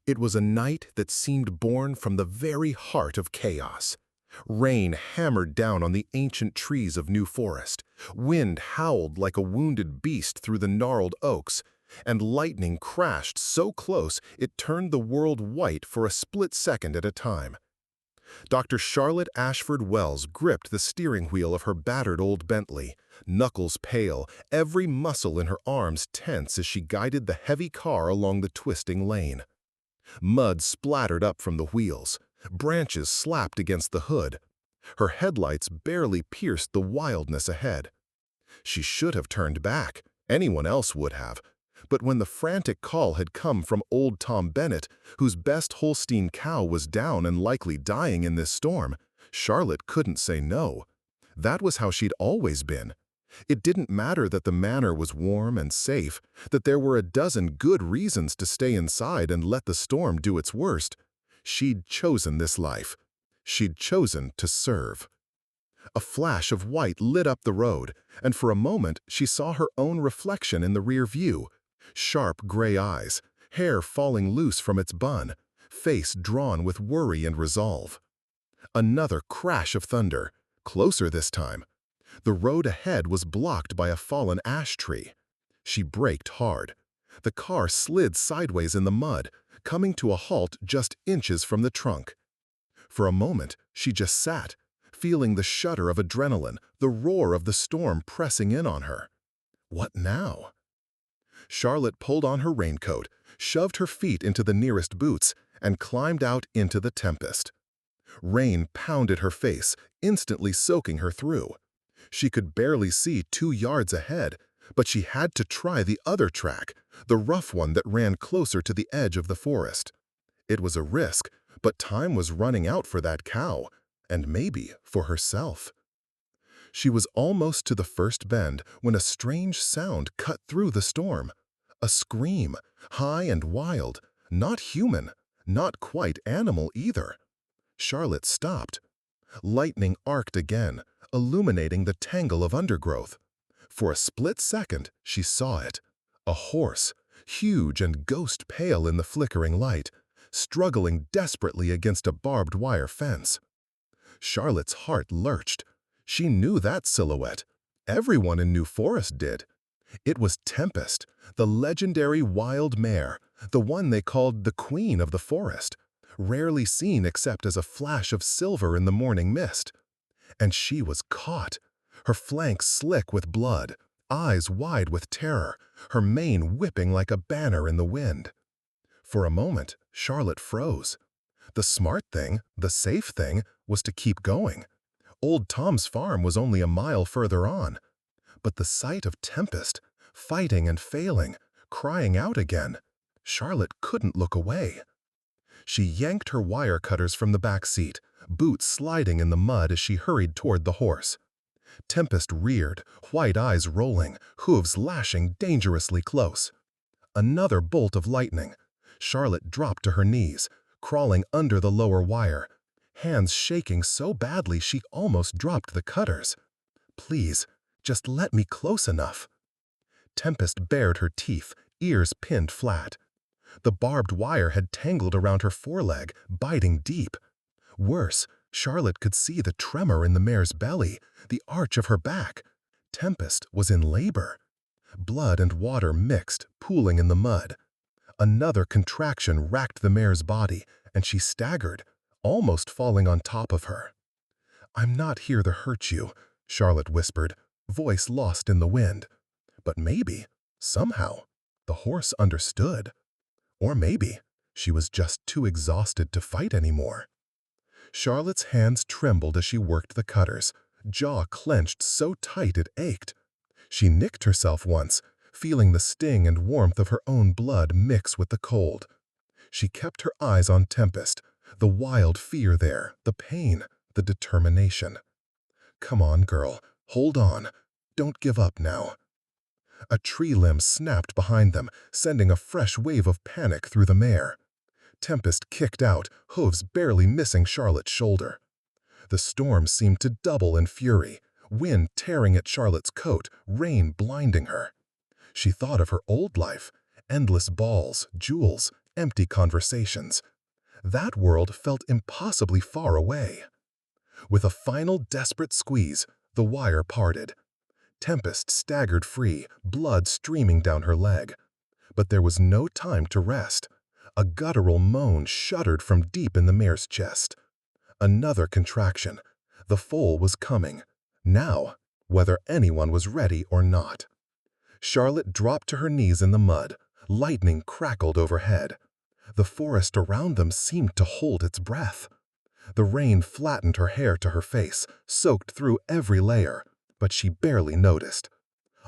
It was a night that seemed born from the very heart of chaos. Rain hammered down on the ancient trees of New Forest, wind howled like a wounded beast through the gnarled oaks, and lightning crashed so close it turned the world white for a split second at a time. Dr. Charlotte Ashford-Wells gripped the steering wheel of her battered old Bentley, knuckles pale, every muscle in her arms tense as she guided the heavy car along the twisting lane. Mud splattered up from the wheels. Branches slapped against the hood. Her headlights barely pierced the wildness ahead. She should have turned back. Anyone else would have. But when the frantic call had come from old Tom Bennett, whose best Holstein cow was down and likely dying in this storm, Charlotte couldn't say no. That was how she'd always been. It didn't matter that the manor was warm and safe, that there were a dozen good reasons to stay inside and let the storm do its worst. She'd chosen this life. She'd chosen to serve. A flash of white lit up the road, and for a moment she saw her own reflection in the rear view. Sharp gray eyes, hair falling loose from its bun, face drawn with worry and resolve. Another crash of thunder, closer this time. The road ahead was blocked by a fallen ash tree. She braked hard. The car slid sideways in the mud, coming to a halt just inches from the trunk. For a moment, she just sat, feeling the shudder of adrenaline, the roar of the storm pressing in on her. What now? Charlotte pulled on her raincoat, shoved her feet into the nearest boots, and climbed out into the Tempest. Rain pounded her face, instantly soaking her through. She could barely see 2 yards ahead, but she had to try the other track, the rough one that ran closer to the edge of the forest. It was a risk, but time was running out for that cow, and maybe for herself. She was almost to the first bend when a strange sound cut through the storm. A scream, high and wild, not human, not quite animal either. Charlotte stopped. Lightning arced again, illuminating the tangle of undergrowth. For a split second, she saw it. A horse, huge and ghost-pale in the flickering light, struggling desperately against a barbed wire fence. Charlotte's heart lurched. She knew that silhouette. Everyone in New Forest did. It was Tempest, the legendary wild mare, the one they called the Queen of the Forest, rarely seen except as a flash of silver in the morning mist. And she was caught, her flanks slick with blood, eyes wide with terror, her mane whipping like a banner in the wind. For a moment, Charlotte froze. The smart thing, the safe thing, was to keep going. Old Tom's farm was only a mile further on. But the sight of Tempest, fighting and failing, crying out again, Charlotte couldn't look away. She yanked her wire cutters from the back seat, boots sliding in the mud as she hurried toward the horse. Tempest reared, white eyes rolling, hooves lashing dangerously close. Another bolt of lightning. Charlotte dropped to her knees, crawling under the lower wire, hands shaking so badly she almost dropped the cutters. Please, just let me close enough. Tempest bared her teeth, ears pinned flat. The barbed wire had tangled around her foreleg, biting deep. Worse, Charlotte could see the tremor in the mare's belly, the arch of her back. Tempest was in labor. Blood and water mixed, pooling in the mud. Another contraction racked the mare's body, and she staggered, almost falling on top of her. "I'm not here to hurt you," Charlotte whispered, voice lost in the wind. But maybe, somehow, the horse understood. Or maybe she was just too exhausted to fight anymore. Charlotte's hands trembled as she worked the cutters, jaw clenched so tight it ached. She nicked herself once, feeling the sting and warmth of her own blood mix with the cold. She kept her eyes on Tempest, the wild fear there, the pain, the determination. "Come on, girl, hold on. Don't give up now." A tree limb snapped behind them, sending a fresh wave of panic through the mare. Tempest kicked out, hooves barely missing Charlotte's shoulder. The storm seemed to double in fury, wind tearing at Charlotte's coat, rain blinding her. She thought of her old life, endless balls, jewels, empty conversations. That world felt impossibly far away. With a final desperate squeeze, the wire parted. Tempest staggered free, blood streaming down her leg. But there was no time to rest. A guttural moan shuddered from deep in the mare's chest. Another contraction. The foal was coming. Now, whether anyone was ready or not. Charlotte dropped to her knees in the mud. Lightning crackled overhead. The forest around them seemed to hold its breath. The rain flattened her hair to her face, soaked through every layer, but she barely noticed.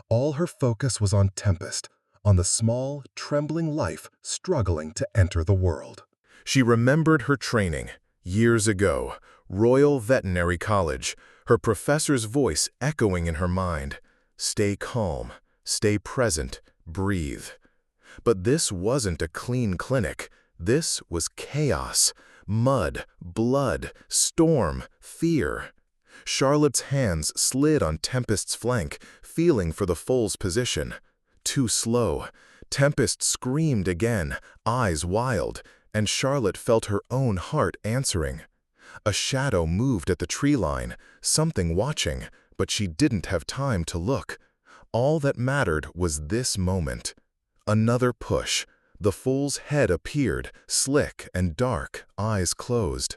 All her focus was on Tempest, on the small, trembling life struggling to enter the world. She remembered her training, years ago, Royal Veterinary College, her professor's voice echoing in her mind. Stay calm, stay present, breathe. But this wasn't a clean clinic. This was chaos. Mud, blood, storm, fear. Charlotte's hands slid on Tempest's flank, feeling for the foal's position. Too slow. Tempest screamed again, eyes wild, and Charlotte felt her own heart answering. A shadow moved at the tree line, something watching, but she didn't have time to look. All that mattered was this moment. Another push. The foal's head appeared, slick and dark, eyes closed.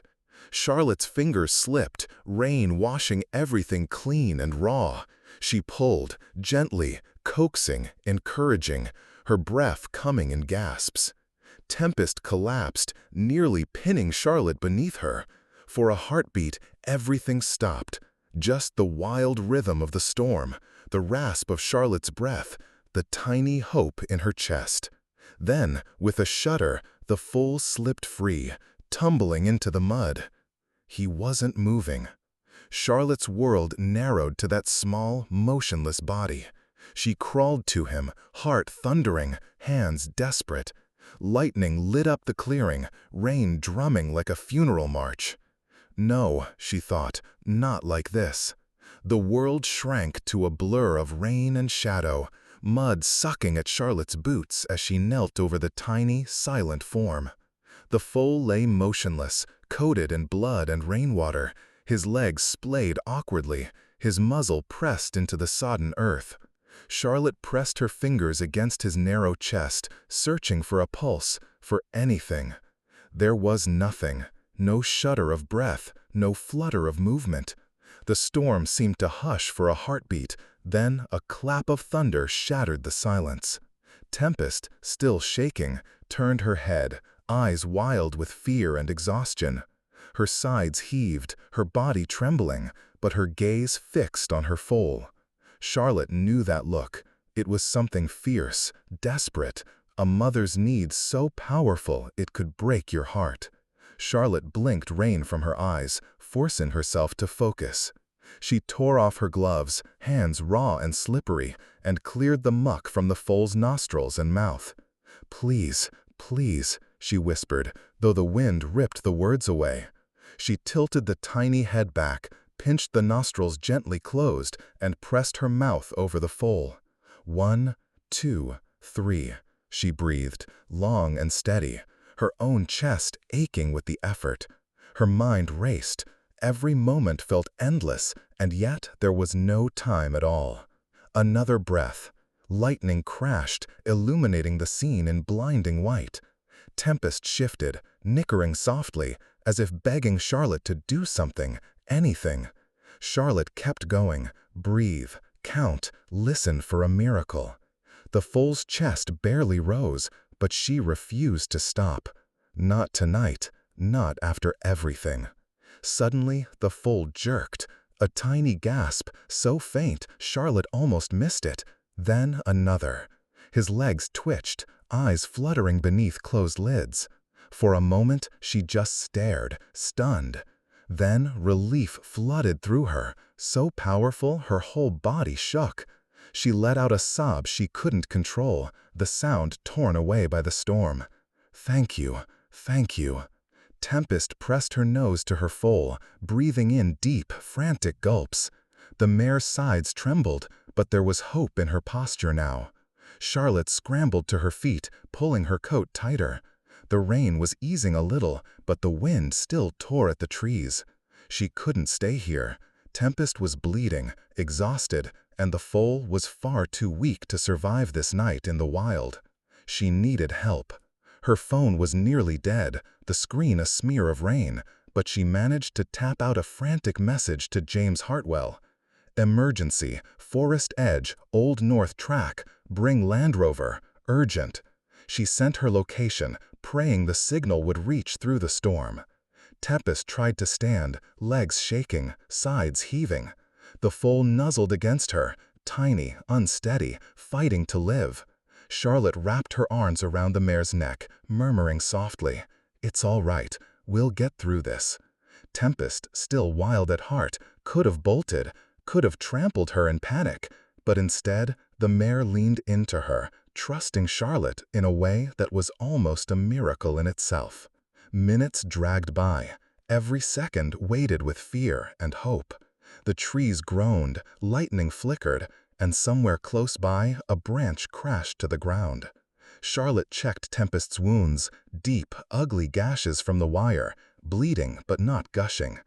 Charlotte's fingers slipped, rain washing everything clean and raw. She pulled, gently, coaxing, encouraging, her breath coming in gasps. Tempest collapsed, nearly pinning Charlotte beneath her. For a heartbeat, everything stopped. Just the wild rhythm of the storm, the rasp of Charlotte's breath, the tiny hope in her chest. Then, with a shudder, the foal slipped free, tumbling into the mud. He wasn't moving. Charlotte's world narrowed to that small, motionless body. She crawled to him, heart thundering, hands desperate. Lightning lit up the clearing, rain drumming like a funeral march. No, she thought, not like this. The world shrank to a blur of rain and shadow, mud sucking at Charlotte's boots as she knelt over the tiny, silent form. The foal lay motionless, coated in blood and rainwater, his legs splayed awkwardly, his muzzle pressed into the sodden earth. Charlotte pressed her fingers against his narrow chest, searching for a pulse, for anything. There was nothing, no shudder of breath, no flutter of movement. The storm seemed to hush for a heartbeat, then a clap of thunder shattered the silence. Tempest, still shaking, turned her head, eyes wild with fear and exhaustion. Her sides heaved, her body trembling, but her gaze fixed on her foal. Charlotte knew that look. It was something fierce, desperate, a mother's need so powerful it could break your heart. Charlotte blinked rain from her eyes, forcing herself to focus. She tore off her gloves, hands raw and slippery, and cleared the muck from the foal's nostrils and mouth. "Please, please," she whispered, though the wind ripped the words away. She tilted the tiny head back, pinched the nostrils gently closed, and pressed her mouth over the foal. 1, 2, 3, she breathed, long and steady, her own chest aching with the effort. Her mind raced. Every moment felt endless, and yet there was no time at all. Another breath. Lightning crashed, illuminating the scene in blinding white. Tempest shifted, nickering softly, as if begging Charlotte to do something, anything. Charlotte kept going, breathe, count, listen for a miracle. The foal's chest barely rose, but she refused to stop. Not tonight, not after everything. Suddenly, the foal jerked. A tiny gasp, so faint Charlotte almost missed it. Then another. His legs twitched, eyes fluttering beneath closed lids. For a moment, she just stared, stunned. Then relief flooded through her, so powerful her whole body shook. She let out a sob she couldn't control, the sound torn away by the storm. "Thank you, thank you." Tempest pressed her nose to her foal, breathing in deep, frantic gulps. The mare's sides trembled, but there was hope in her posture now. Charlotte scrambled to her feet, pulling her coat tighter. The rain was easing a little, but the wind still tore at the trees. She couldn't stay here. Tempest was bleeding, exhausted, and the foal was far too weak to survive this night in the wild. She needed help. Her phone was nearly dead, the screen a smear of rain, but she managed to tap out a frantic message to James Hartwell. "Emergency, Forest Edge, Old North Track, bring Land Rover, urgent." She sent her location, praying the signal would reach through the storm. Tempest tried to stand, legs shaking, sides heaving. The foal nuzzled against her, tiny, unsteady, fighting to live. Charlotte wrapped her arms around the mare's neck, murmuring softly, "It's all right, we'll get through this." Tempest, still wild at heart, could have bolted, could have trampled her in panic, but instead the mare leaned into her, trusting Charlotte in a way that was almost a miracle in itself. Minutes dragged by, every second weighted with fear and hope. The trees groaned, lightning flickered, and somewhere close by a branch crashed to the ground. Charlotte checked Tempest's wounds, deep, ugly gashes from the wire, bleeding but not gushing.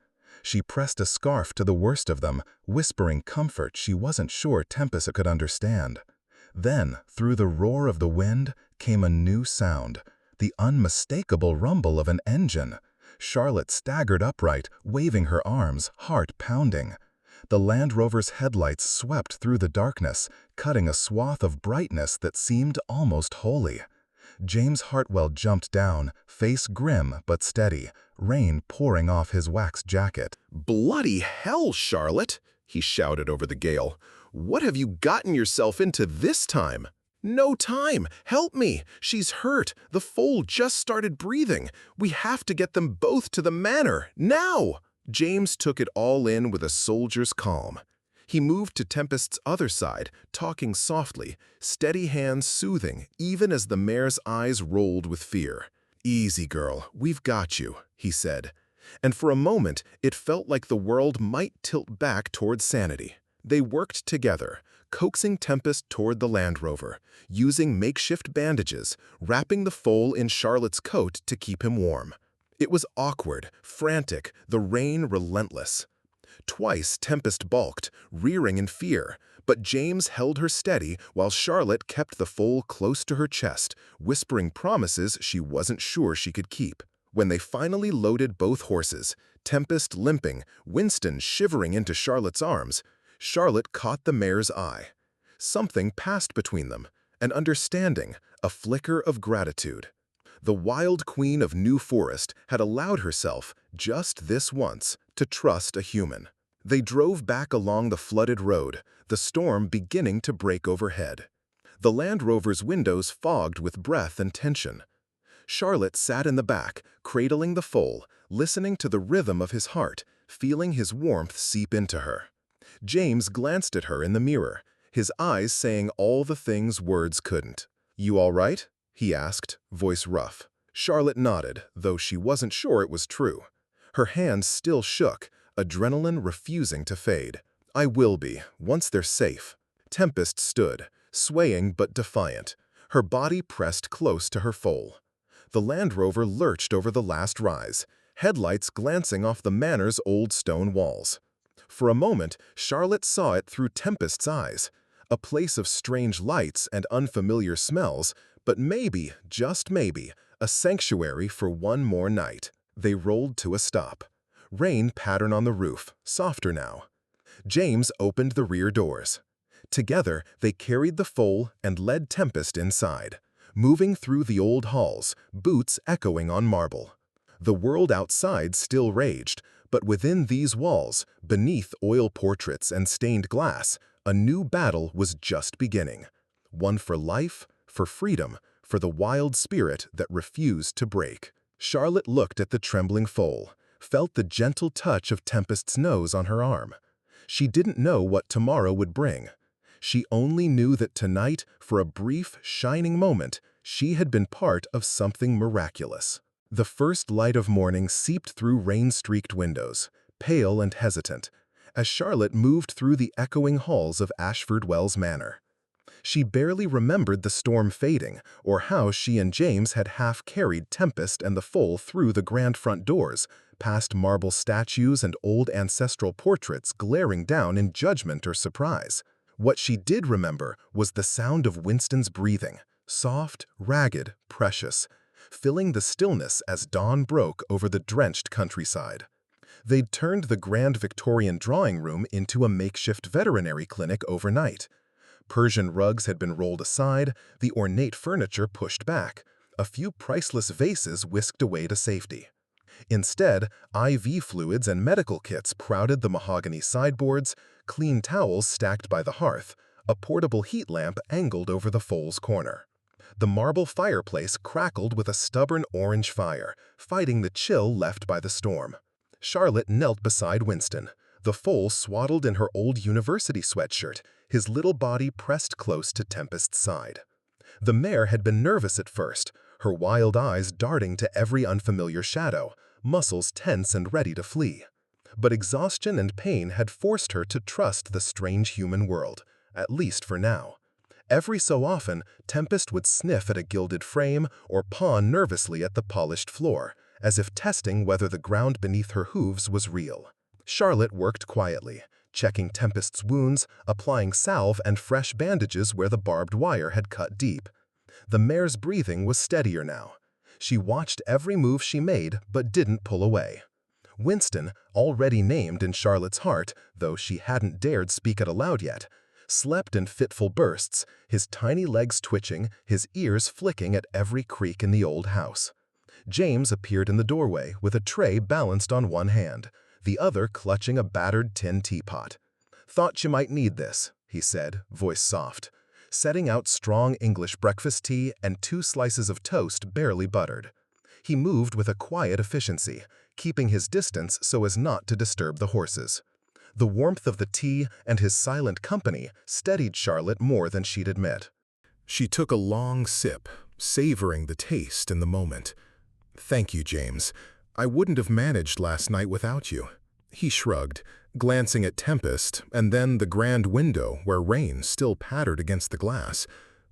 She pressed a scarf to the worst of them, whispering comfort she wasn't sure Tempest could understand. Then, through the roar of the wind, came a new sound, the unmistakable rumble of an engine. Charlotte staggered upright, waving her arms, heart pounding. The Land Rover's headlights swept through the darkness, cutting a swath of brightness that seemed almost holy. James Hartwell jumped down, face grim but steady, rain pouring off his wax jacket. "Bloody hell, Charlotte!" he shouted over the gale. "What have you gotten yourself into this time?" "No time! Help me! She's hurt! The foal just started breathing! We have to get them both to the manor, now!" James took it all in with a soldier's calm. He moved to Tempest's other side, talking softly, steady hands soothing, even as the mare's eyes rolled with fear. "Easy, girl, we've got you," he said. And for a moment, it felt like the world might tilt back toward sanity. They worked together, coaxing Tempest toward the Land Rover, using makeshift bandages, wrapping the foal in Charlotte's coat to keep him warm. It was awkward, frantic, the rain relentless. Twice Tempest balked, rearing in fear, but James held her steady while Charlotte kept the foal close to her chest, whispering promises she wasn't sure she could keep. When they finally loaded both horses, Tempest limping, Winston shivering into Charlotte's arms, Charlotte caught the mare's eye. Something passed between them, an understanding, a flicker of gratitude. The wild queen of New Forest had allowed herself, just this once, to trust a human. They drove back along the flooded road, the storm beginning to break overhead. The Land Rover's windows fogged with breath and tension. Charlotte sat in the back, cradling the foal, listening to the rhythm of his heart, feeling his warmth seep into her. James glanced at her in the mirror, his eyes saying all the things words couldn't. "You all right?" he asked, voice rough. Charlotte nodded, though she wasn't sure it was true. Her hands still shook, adrenaline refusing to fade. "I will be, once they're safe." Tempest stood, swaying but defiant, her body pressed close to her foal. The Land Rover lurched over the last rise, headlights glancing off the manor's old stone walls. For a moment, Charlotte saw it through Tempest's eyes, a place of strange lights and unfamiliar smells, but maybe, just maybe, a sanctuary for one more night. They rolled to a stop. Rain patterned on the roof, softer now. James opened the rear doors. Together, they carried the foal and led Tempest inside, moving through the old halls, boots echoing on marble. The world outside still raged, but within these walls, beneath oil portraits and stained glass, a new battle was just beginning. One for life, for freedom, for the wild spirit that refused to break. Charlotte looked at the trembling foal, felt the gentle touch of Tempest's nose on her arm. She didn't know what tomorrow would bring. She only knew that tonight, for a brief, shining moment, she had been part of something miraculous. The first light of morning seeped through rain-streaked windows, pale and hesitant, as Charlotte moved through the echoing halls of Ashford-Wells Manor. She barely remembered the storm fading, or how she and James had half-carried Tempest and the foal through the grand front doors, past marble statues and old ancestral portraits glaring down in judgment or surprise. What she did remember was the sound of Winston's breathing, soft, ragged, precious, filling the stillness as dawn broke over the drenched countryside. They'd turned the grand Victorian drawing room into a makeshift veterinary clinic overnight. Persian rugs had been rolled aside, the ornate furniture pushed back, a few priceless vases whisked away to safety. Instead, IV fluids and medical kits crowded the mahogany sideboards, clean towels stacked by the hearth, a portable heat lamp angled over the foal's corner. The marble fireplace crackled with a stubborn orange fire, fighting the chill left by the storm. Charlotte knelt beside Winston, the foal swaddled in her old university sweatshirt, his little body pressed close to Tempest's side. The mare had been nervous at first, her wild eyes darting to every unfamiliar shadow, muscles tense and ready to flee. But exhaustion and pain had forced her to trust the strange human world, at least for now. Every so often, Tempest would sniff at a gilded frame or paw nervously at the polished floor, as if testing whether the ground beneath her hooves was real. Charlotte worked quietly, checking Tempest's wounds, applying salve and fresh bandages where the barbed wire had cut deep. The mare's breathing was steadier now. She watched every move she made but didn't pull away. Winston, already named in Charlotte's heart, though she hadn't dared speak it aloud yet, slept in fitful bursts, his tiny legs twitching, his ears flicking at every creak in the old house. James appeared in the doorway with a tray balanced on one hand, the other clutching a battered tin teapot. "Thought you might need this," he said, voice soft, setting out strong English breakfast tea and 2 slices of toast barely buttered. He moved with a quiet efficiency, keeping his distance so as not to disturb the horses. The warmth of the tea and his silent company steadied Charlotte more than she'd admit. She took a long sip, savoring the taste in the moment. "Thank you, James. I wouldn't have managed last night without you." He shrugged, glancing at Tempest and then the grand window where rain still pattered against the glass.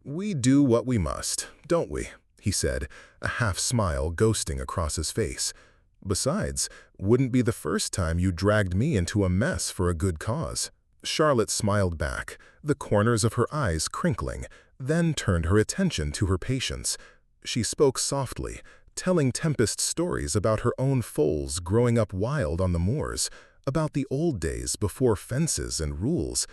"We do what we must, don't we?" he said, a half-smile ghosting across his face. "Besides, wouldn't be the first time you dragged me into a mess for a good cause." Charlotte smiled back, the corners of her eyes crinkling, then turned her attention to her patients. She spoke softly, telling Tempest stories about her own foals growing up wild on the moors, about the old days before fences and rules.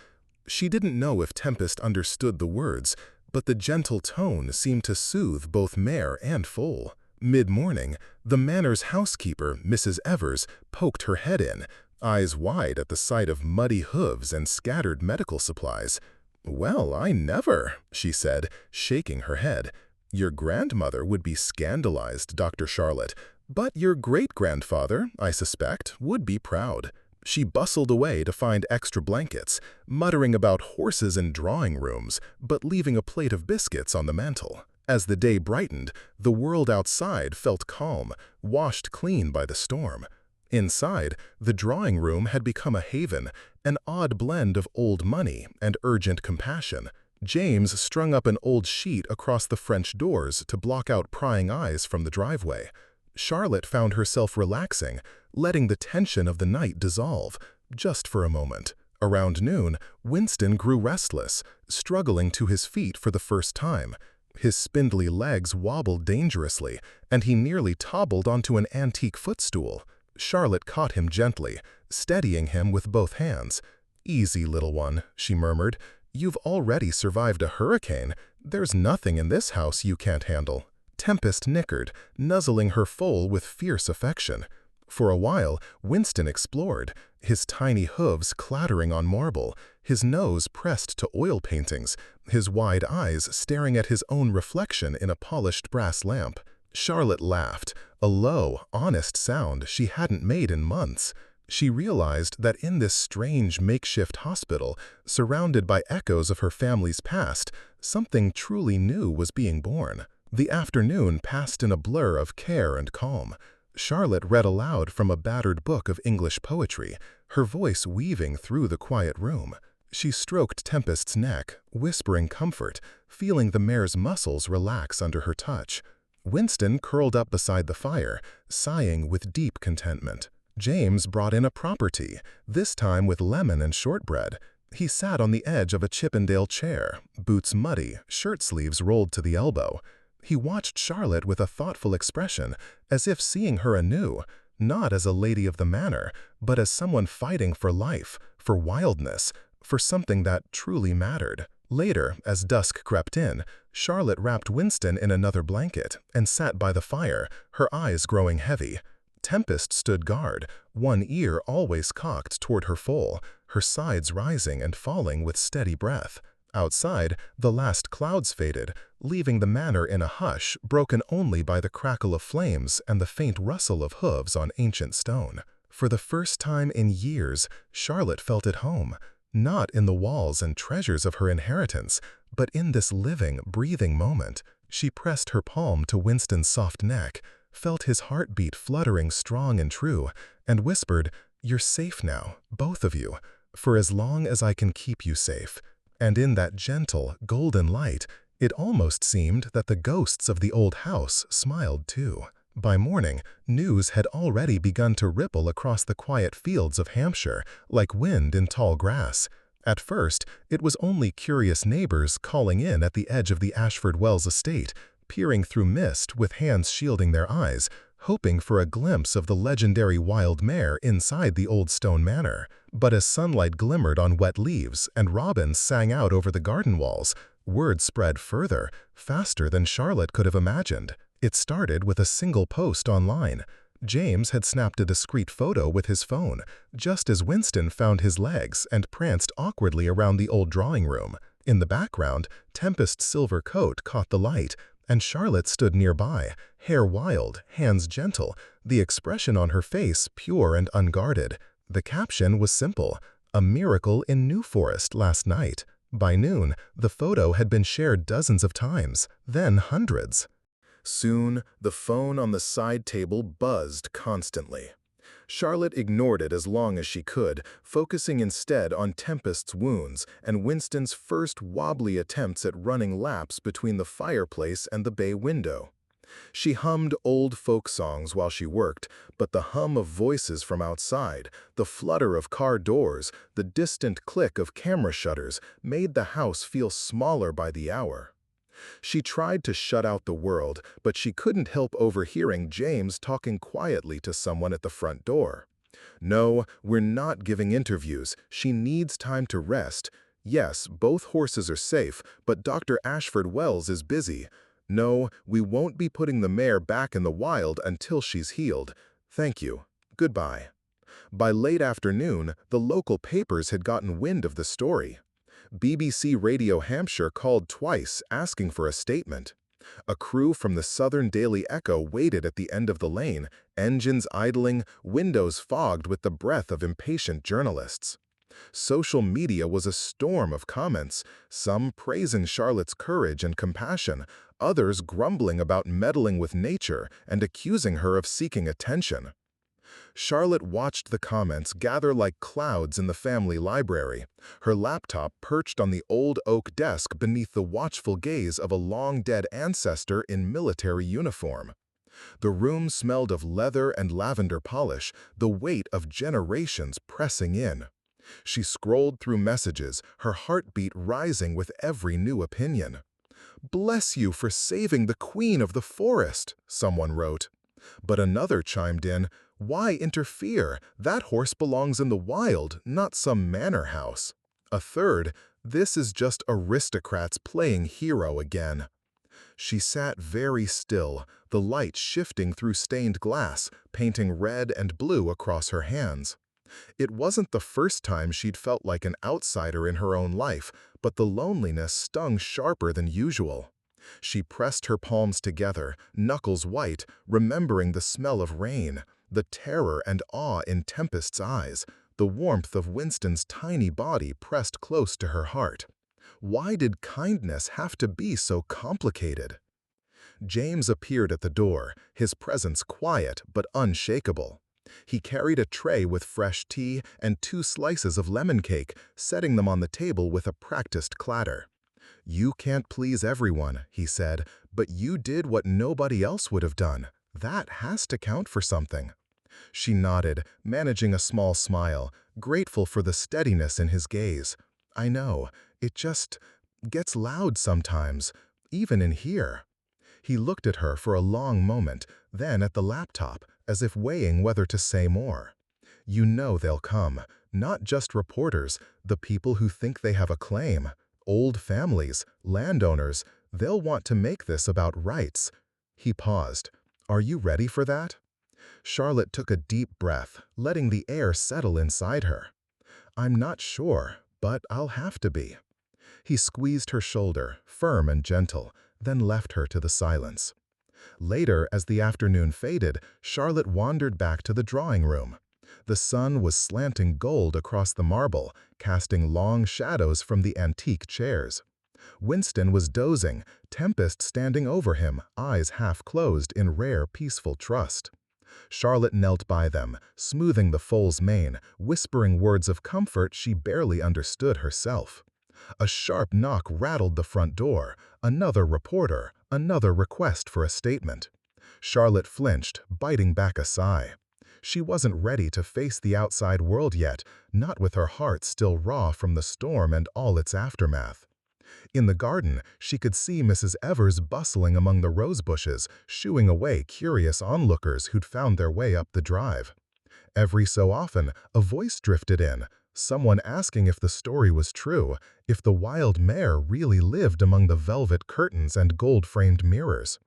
She didn't know if Tempest understood the words, but the gentle tone seemed to soothe both mare and foal. Mid-morning, the manor's housekeeper, Mrs. Evers, poked her head in, eyes wide at the sight of muddy hooves and scattered medical supplies. "Well, I never," she said, shaking her head. "Your grandmother would be scandalized, Dr. Charlotte, but your great-grandfather, I suspect, would be proud." She bustled away to find extra blankets, muttering about horses and drawing rooms, but leaving a plate of biscuits on the mantel. As the day brightened, the world outside felt calm, washed clean by the storm. Inside, the drawing room had become a haven, an odd blend of old money and urgent compassion. James strung up an old sheet across the French doors to block out prying eyes from the driveway. Charlotte found herself relaxing, letting the tension of the night dissolve, just for a moment. Around noon, Winston grew restless, struggling to his feet for the first time. His spindly legs wobbled dangerously, and he nearly toppled onto an antique footstool. Charlotte caught him gently, steadying him with both hands. "Easy, little one," she murmured. "You've already survived a hurricane. There's nothing in this house you can't handle." Tempest nickered, nuzzling her foal with fierce affection. For a while, Winston explored, his tiny hooves clattering on marble, his nose pressed to oil paintings, his wide eyes staring at his own reflection in a polished brass lamp. Charlotte laughed, a low, honest sound she hadn't made in months. She realized that in this strange makeshift hospital, surrounded by echoes of her family's past, something truly new was being born. The afternoon passed in a blur of care and calm. Charlotte read aloud from a battered book of English poetry, her voice weaving through the quiet room. She stroked Tempest's neck, whispering comfort, feeling the mare's muscles relax under her touch. Winston curled up beside the fire, sighing with deep contentment. James brought in a proper tea, this time with lemon and shortbread. He sat on the edge of a Chippendale chair, boots muddy, shirt sleeves rolled to the elbow. He watched Charlotte with a thoughtful expression, as if seeing her anew, not as a lady of the manor, but as someone fighting for life, for wildness, for something that truly mattered. Later, as dusk crept in, Charlotte wrapped Winston in another blanket and sat by the fire, her eyes growing heavy. Tempest stood guard, one ear always cocked toward her foal, her sides rising and falling with steady breath. Outside, the last clouds faded, leaving the manor in a hush broken only by the crackle of flames and the faint rustle of hooves on ancient stone. For the first time in years, Charlotte felt at home, not in the walls and treasures of her inheritance, but in this living, breathing moment. She pressed her palm to Winston's soft neck, felt his heartbeat fluttering strong and true, and whispered, "You're safe now, both of you, for as long as I can keep you safe." And in that gentle, golden light, it almost seemed that the ghosts of the old house smiled too. By morning, news had already begun to ripple across the quiet fields of Hampshire, like wind in tall grass. At first, it was only curious neighbors calling in at the edge of the Ashford-Wells estate, peering through mist with hands shielding their eyes, hoping for a glimpse of the legendary wild mare inside the old stone manor. But as sunlight glimmered on wet leaves and robins sang out over the garden walls, word spread further, faster than Charlotte could have imagined. It started with a single post online. James had snapped a discreet photo with his phone, just as Winston found his legs and pranced awkwardly around the old drawing room. In the background, Tempest's silver coat caught the light, and Charlotte stood nearby, hair wild, hands gentle, the expression on her face pure and unguarded. The caption was simple, "A miracle in New Forest last night." By noon, the photo had been shared dozens of times, then hundreds. Soon, the phone on the side table buzzed constantly. Charlotte ignored it as long as she could, focusing instead on Tempest's wounds and Winston's first wobbly attempts at running laps between the fireplace and the bay window. She hummed old folk songs while she worked, but the hum of voices from outside, the flutter of car doors, the distant click of camera shutters made the house feel smaller by the hour. She tried to shut out the world, but she couldn't help overhearing James talking quietly to someone at the front door. "No, we're not giving interviews. She needs time to rest. Yes, both horses are safe, but Dr. Ashford-Wells is busy. No, we won't be putting the mare back in the wild until she's healed. Thank you. Goodbye." By late afternoon, the local papers had gotten wind of the story. BBC Radio Hampshire called twice, asking for a statement. A crew from the Southern Daily Echo waited at the end of the lane, engines idling, windows fogged with the breath of impatient journalists. Social media was a storm of comments, some praising Charlotte's courage and compassion, others grumbling about meddling with nature and accusing her of seeking attention. Charlotte watched the comments gather like clouds in the family library, her laptop perched on the old oak desk beneath the watchful gaze of a long-dead ancestor in military uniform. The room smelled of leather and lavender polish, the weight of generations pressing in. She scrolled through messages, her heartbeat rising with every new opinion. "Bless you for saving the queen of the forest," someone wrote. But another chimed in, "Why interfere? That horse belongs in the wild, not some manor house." A third, "This is just aristocrats playing hero again." She sat very still, the light shifting through stained glass, painting red and blue across her hands. It wasn't the first time she'd felt like an outsider in her own life, but the loneliness stung sharper than usual. She pressed her palms together, knuckles white, remembering the smell of rain, the terror and awe in Tempest's eyes, the warmth of Winston's tiny body pressed close to her heart. Why did kindness have to be so complicated? James appeared at the door, his presence quiet but unshakable. He carried a tray with fresh tea and 2 slices of lemon cake, setting them on the table with a practiced clatter. "You can't please everyone," he said, "but you did what nobody else would have done. That has to count for something." She nodded, managing a small smile, grateful for the steadiness in his gaze. "I know, it just gets loud sometimes, even in here." He looked at her for a long moment, then at the laptop, as if weighing whether to say more. "You know they'll come, not just reporters, the people who think they have a claim. Old families, landowners, they'll want to make this about rights." He paused. "Are you ready for that?" Charlotte took a deep breath, letting the air settle inside her. "I'm not sure, but I'll have to be." He squeezed her shoulder, firm and gentle, then left her to the silence. Later, as the afternoon faded, Charlotte wandered back to the drawing room. The sun was slanting gold across the marble, casting long shadows from the antique chairs. Winston was dozing, Tempest standing over him, eyes half closed in rare, peaceful trust. Charlotte knelt by them, smoothing the foal's mane, whispering words of comfort she barely understood herself. A sharp knock rattled the front door, another reporter, another request for a statement. Charlotte flinched, biting back a sigh. She wasn't ready to face the outside world yet, not with her heart still raw from the storm and all its aftermath. In the garden, she could see Mrs. Evers bustling among the rose bushes, shooing away curious onlookers who'd found their way up the drive. Every so often, a voice drifted in, someone asking if the story was true, if the wild mare really lived among the velvet curtains and gold-framed mirrors.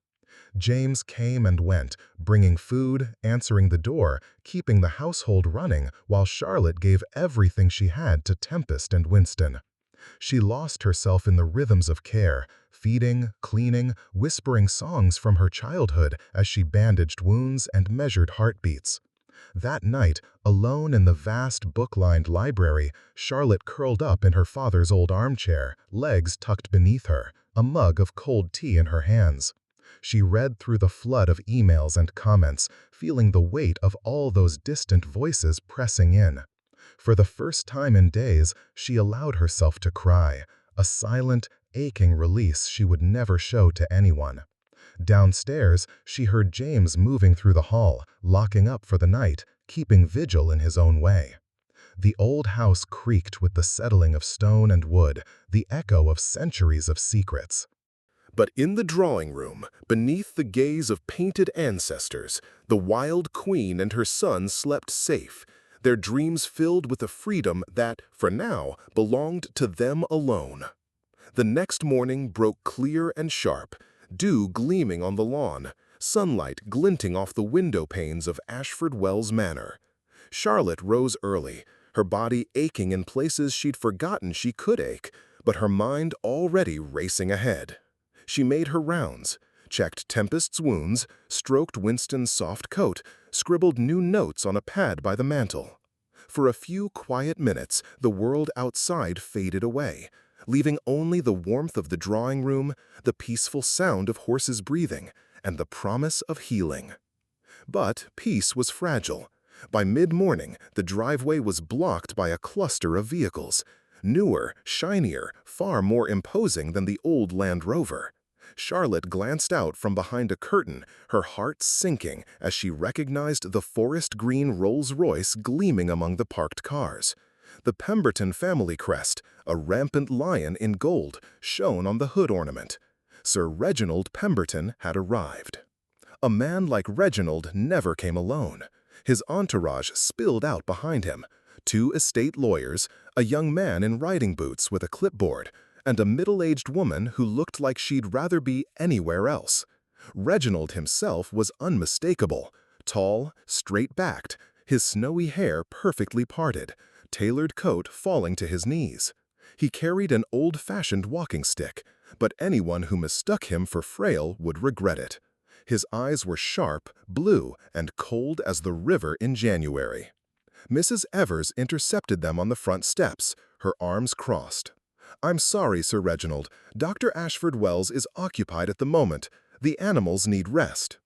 James came and went, bringing food, answering the door, keeping the household running, while Charlotte gave everything she had to Tempest and Winston. She lost herself in the rhythms of care, feeding, cleaning, whispering songs from her childhood as she bandaged wounds and measured heartbeats. That night, alone in the vast book-lined library, Charlotte curled up in her father's old armchair, legs tucked beneath her, a mug of cold tea in her hands. She read through the flood of emails and comments, feeling the weight of all those distant voices pressing in. For the first time in days, she allowed herself to cry, a silent, aching release she would never show to anyone. Downstairs, she heard James moving through the hall, locking up for the night, keeping vigil in his own way. The old house creaked with the settling of stone and wood, the echo of centuries of secrets. But in the drawing room, beneath the gaze of painted ancestors, the wild queen and her son slept safe, their dreams filled with a freedom that, for now, belonged to them alone. The next morning broke clear and sharp, dew gleaming on the lawn, sunlight glinting off the window panes of Ashford-Wells manor. Charlotte rose early, her body aching in places she'd forgotten she could ache, but her mind already racing ahead. She made her rounds, checked Tempest's wounds, stroked Winston's soft coat, scribbled new notes on a pad by the mantel. For a few quiet minutes, the world outside faded away, leaving only the warmth of the drawing room, the peaceful sound of horses breathing, and the promise of healing. But peace was fragile. By mid-morning, the driveway was blocked by a cluster of vehicles, newer, shinier, far more imposing than the old Land Rover. Charlotte glanced out from behind a curtain, her heart sinking as she recognized the forest-green Rolls-Royce gleaming among the parked cars. The Pemberton family crest, a rampant lion in gold, shone on the hood ornament. Sir Reginald Pemberton had arrived. A man like Reginald never came alone. His entourage spilled out behind him. 2 estate lawyers, a young man in riding boots with a clipboard, and a middle-aged woman who looked like she'd rather be anywhere else. Reginald himself was unmistakable, tall, straight-backed, his snowy hair perfectly parted, tailored coat falling to his knees. He carried an old-fashioned walking stick, but anyone who mistook him for frail would regret it. His eyes were sharp, blue, and cold as the river in January. Mrs. Evers intercepted them on the front steps, her arms crossed. "I'm sorry, Sir Reginald. Dr. Ashford-Wells is occupied at the moment. The animals need rest."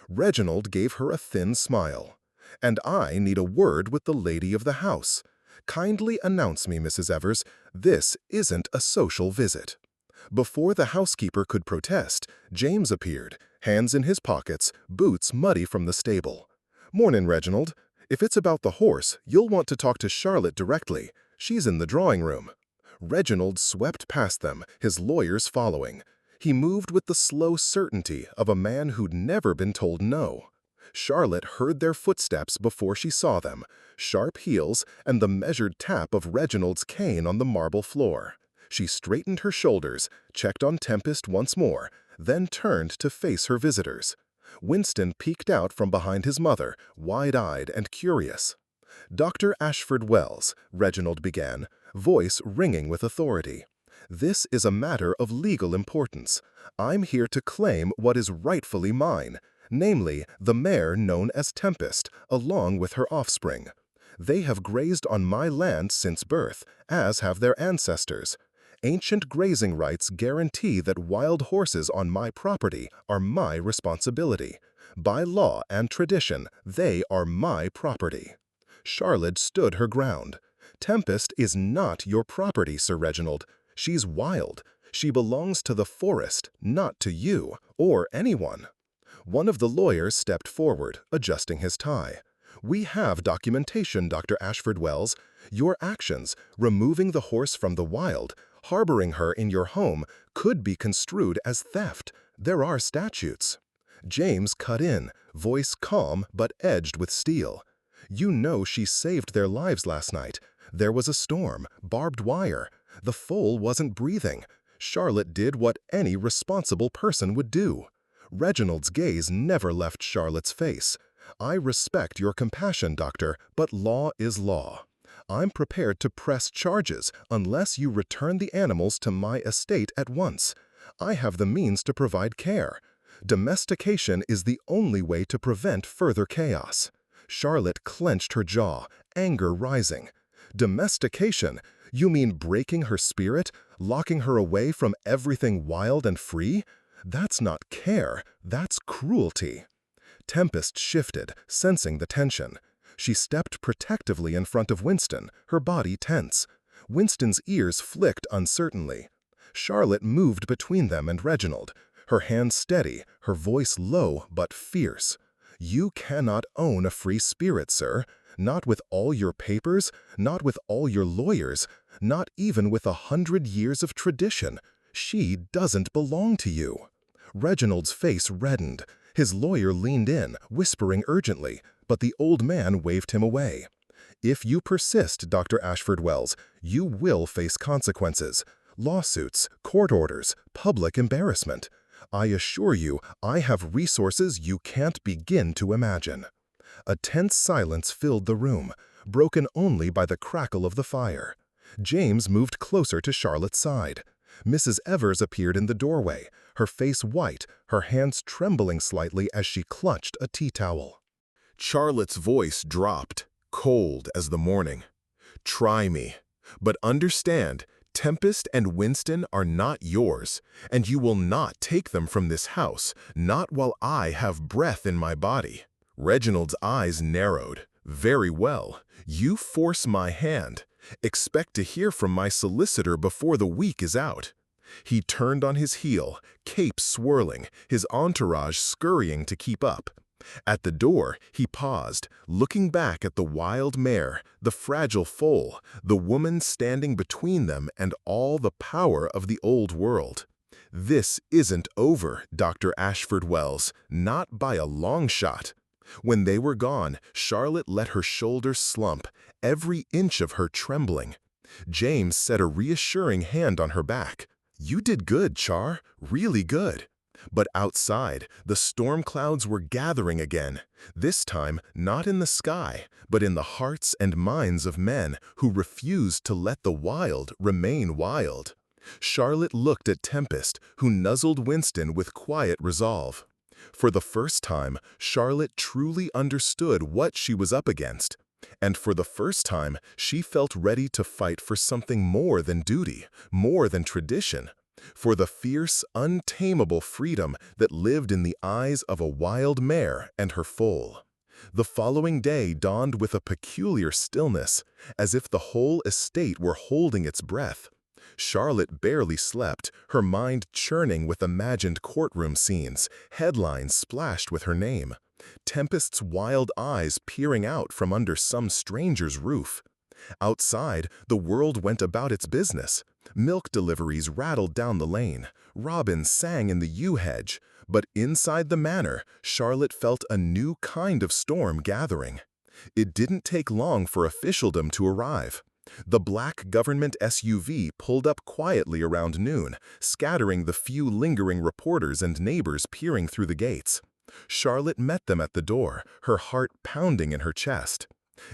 Reginald gave her a thin smile. And I need a word with the lady of the house. Kindly announce me, Mrs. Evers, this isn't a social visit." Before the housekeeper could protest, James appeared, hands in his pockets, boots muddy from the stable. "Mornin', Reginald. If it's about the horse, you'll want to talk to Charlotte directly. She's in the drawing room." Reginald swept past them, his lawyers following. He moved with the slow certainty of a man who'd never been told no. Charlotte heard their footsteps before she saw them, sharp heels and the measured tap of Reginald's cane on the marble floor. She straightened her shoulders, checked on Tempest once more, then turned to face her visitors. Winston peeked out from behind his mother, wide-eyed and curious. "Dr. Ashford-Wells," Reginald began, voice ringing with authority. "This is a matter of legal importance. I'm here to claim what is rightfully mine, namely the mare known as Tempest, along with her offspring. They have grazed on my land since birth, as have their ancestors. Ancient grazing rights guarantee that wild horses on my property are my responsibility. By law and tradition, they are my property." Charlotte stood her ground. "Tempest is not your property, Sir Reginald. She's wild. She belongs to the forest, not to you or anyone." One of the lawyers stepped forward, adjusting his tie. "We have documentation, Dr. Ashford-Wells. Your actions, removing the horse from the wild, harboring her in your home, could be construed as theft. There are statutes." James cut in, voice calm but edged with steel. "You know she saved their lives last night. There was a storm, barbed wire. The foal wasn't breathing. Charlotte did what any responsible person would do." Reginald's gaze never left Charlotte's face. "I respect your compassion, doctor, but law is law. I'm prepared to press charges unless you return the animals to my estate at once. I have the means to provide care. Domestication is the only way to prevent further chaos." Charlotte clenched her jaw, anger rising. "Domestication? You mean breaking her spirit, locking her away from everything wild and free? That's not care, that's cruelty." Tempest shifted, sensing the tension. She stepped protectively in front of Winston, her body tense. Winston's ears flicked uncertainly. Charlotte moved between them and Reginald, her hands steady, her voice low but fierce. "You cannot own a free spirit, sir. Not with all your papers, not with all your lawyers, not even with 100 years of tradition. She doesn't belong to you." Reginald's face reddened. His lawyer leaned in, whispering urgently, but the old man waved him away. "If you persist, Dr. Ashford-Wells, you will face consequences. Lawsuits, court orders, public embarrassment. I assure you, I have resources you can't begin to imagine." A tense silence filled the room, broken only by the crackle of the fire. James moved closer to Charlotte's side. Mrs. Evers appeared in the doorway, her face white, her hands trembling slightly as she clutched a tea towel. Charlotte's voice dropped, cold as the morning. "Try me, but understand, Tempest and Winston are not yours, and you will not take them from this house, not while I have breath in my body." Reginald's eyes narrowed. "Very well. You force my hand. Expect to hear from my solicitor before the week is out." He turned on his heel, cape swirling, his entourage scurrying to keep up. At the door, he paused, looking back at the wild mare, the fragile foal, the woman standing between them and all the power of the old world. "This isn't over, Dr. Ashford-Wells, not by a long shot." When they were gone, Charlotte let her shoulders slump, every inch of her trembling. James set a reassuring hand on her back. "You did good, Char, really good." But outside, the storm clouds were gathering again, this time not in the sky, but in the hearts and minds of men who refused to let the wild remain wild. Charlotte looked at Tempest, who nuzzled Winston with quiet resolve. For the first time, Charlotte truly understood what she was up against. And for the first time, she felt ready to fight for something more than duty, more than tradition, for the fierce, untamable freedom that lived in the eyes of a wild mare and her foal. The following day dawned with a peculiar stillness, as if the whole estate were holding its breath. Charlotte barely slept, her mind churning with imagined courtroom scenes, headlines splashed with her name. Tempest's wild eyes peering out from under some stranger's roof. Outside, the world went about its business. Milk deliveries rattled down the lane. Robins sang in the yew hedge. But inside the manor, Charlotte felt a new kind of storm gathering. It didn't take long for officialdom to arrive. The black government SUV pulled up quietly around noon, scattering the few lingering reporters and neighbors peering through the gates. Charlotte met them at the door, her heart pounding in her chest.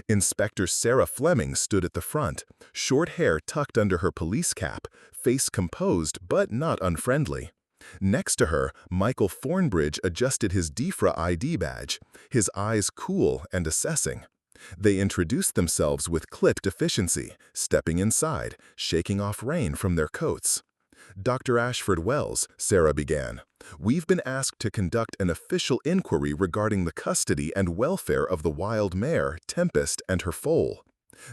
Inspector Sarah Fleming stood at the front, short hair tucked under her police cap, face composed but not unfriendly. Next to her, Michael Thornbridge adjusted his DEFRA ID badge, his eyes cool and assessing. They introduced themselves with clipped efficiency, stepping inside, shaking off rain from their coats. "Dr. Ashford-Wells," Sarah began, "we've been asked to conduct an official inquiry regarding the custody and welfare of the wild mare, Tempest, and her foal.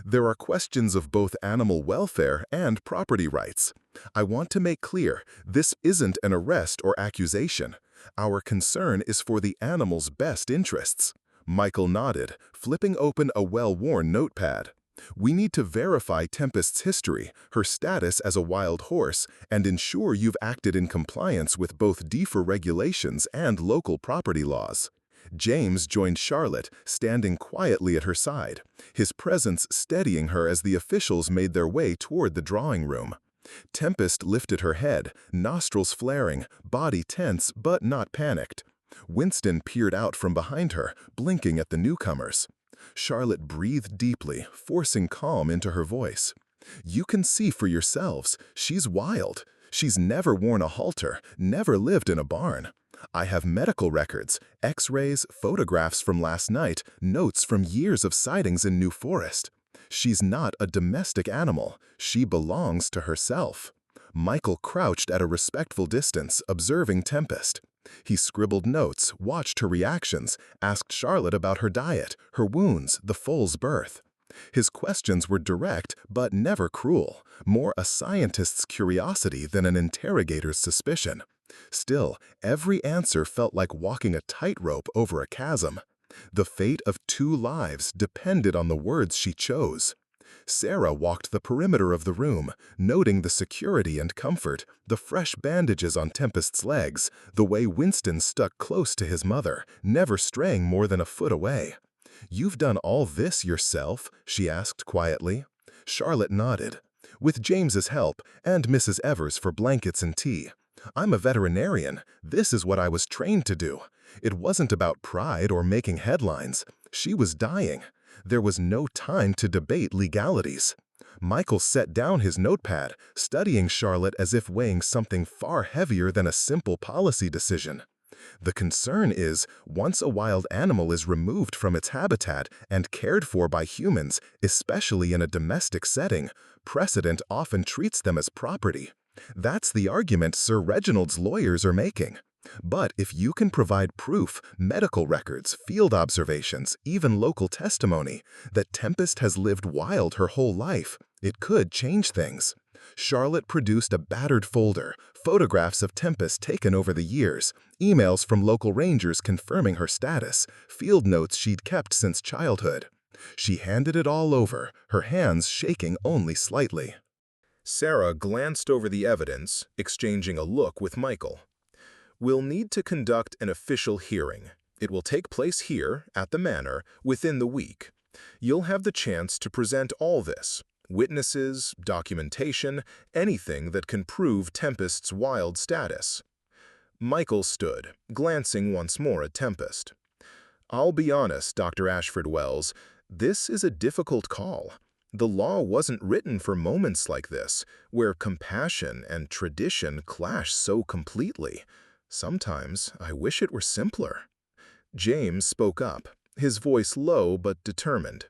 There are questions of both animal welfare and property rights. I want to make clear, this isn't an arrest or accusation. Our concern is for the animal's best interests." Michael nodded, flipping open a well-worn notepad. "We need to verify Tempest's history, her status as a wild horse, and ensure you've acted in compliance with both DEFRA regulations and local property laws." James joined Charlotte, standing quietly at her side, his presence steadying her as the officials made their way toward the drawing room. Tempest lifted her head, nostrils flaring, body tense but not panicked. Winston peered out from behind her, blinking at the newcomers. Charlotte breathed deeply, forcing calm into her voice. "You can see for yourselves, she's wild. She's never worn a halter, never lived in a barn. I have medical records, x-rays, photographs from last night, notes from years of sightings in New Forest. She's not a domestic animal. She belongs to herself." Michael crouched at a respectful distance, observing Tempest. He scribbled notes, watched her reactions, asked Charlotte about her diet, her wounds, the foal's birth. His questions were direct but never cruel, more a scientist's curiosity than an interrogator's suspicion. Still, every answer felt like walking a tightrope over a chasm. The fate of 2 lives depended on the words she chose. Sarah walked the perimeter of the room, noting the security and comfort, the fresh bandages on Tempest's legs, the way Winston stuck close to his mother, never straying more than a foot away. "You've done all this yourself?" she asked quietly. Charlotte nodded. "With James's help, and Mrs. Evers for blankets and tea. I'm a veterinarian. This is what I was trained to do. It wasn't about pride or making headlines. She was dying. There was no time to debate legalities." Michael set down his notepad, studying Charlotte as if weighing something far heavier than a simple policy decision. "The concern is, once a wild animal is removed from its habitat and cared for by humans, especially in a domestic setting, precedent often treats them as property. That's the argument Sir Reginald's lawyers are making. But if you can provide proof, medical records, field observations, even local testimony, that Tempest has lived wild her whole life, it could change things." Charlotte produced a battered folder, photographs of Tempest taken over the years, emails from local rangers confirming her status, field notes she'd kept since childhood. She handed it all over, her hands shaking only slightly. Sarah glanced over the evidence, exchanging a look with Michael. "We'll need to conduct an official hearing. It will take place here, at the manor, within the week. You'll have the chance to present all this: witnesses, documentation, anything that can prove Tempest's wild status." Michael stood, glancing once more at Tempest. "I'll be honest, Dr. Ashford-Wells, this is a difficult call. The law wasn't written for moments like this, where compassion and tradition clash so completely. Sometimes I wish it were simpler." James spoke up, his voice low but determined.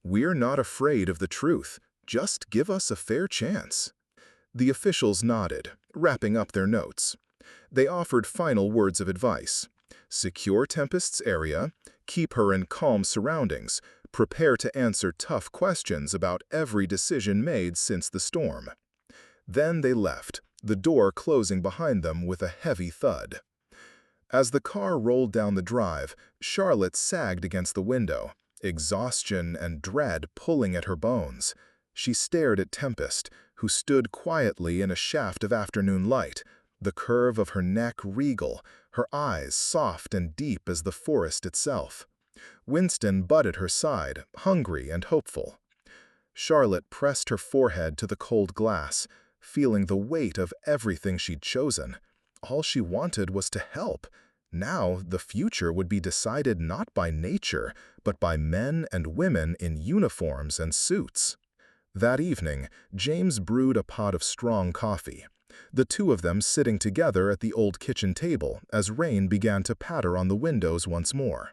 "We're not afraid of the truth. Just give us a fair chance." The officials nodded, wrapping up their notes. They offered final words of advice. secure Tempest's area, keep her in calm surroundings, prepare to answer tough questions about every decision made since the storm. Then they left, the door closing behind them with a heavy thud. As the car rolled down the drive, Charlotte sagged against the window, exhaustion and dread pulling at her bones. She stared at Tempest, who stood quietly in a shaft of afternoon light, the curve of her neck regal, her eyes soft and deep as the forest itself. Winston butted her side, hungry and hopeful. Charlotte pressed her forehead to the cold glass, feeling the weight of everything she'd chosen. All she wanted was to help. Now the future would be decided not by nature, but by men and women in uniforms and suits. That evening, James brewed a pot of strong coffee, the two of them sitting together at the old kitchen table as rain began to patter on the windows once more.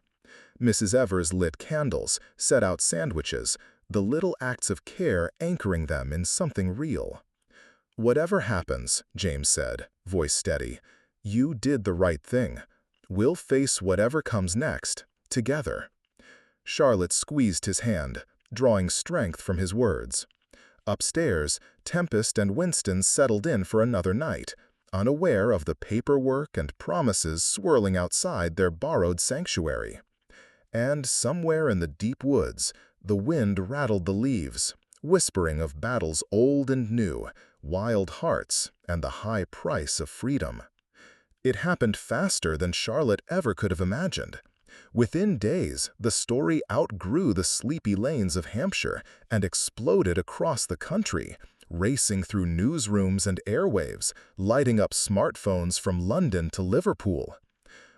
Mrs. Evers lit candles, set out sandwiches, the little acts of care anchoring them in something real. "Whatever happens," James said, voice steady, "you did the right thing. We'll face whatever comes next, together." Charlotte squeezed his hand, drawing strength from his words. Upstairs, Tempest and Winston settled in for another night, unaware of the paperwork and promises swirling outside their borrowed sanctuary. And somewhere in the deep woods, the wind rattled the leaves, whispering of battles old and new, wild hearts, and the high price of freedom. It happened faster than Charlotte ever could have imagined. Within days, the story outgrew the sleepy lanes of Hampshire and exploded across the country, racing through newsrooms and airwaves, lighting up smartphones from London to Liverpool.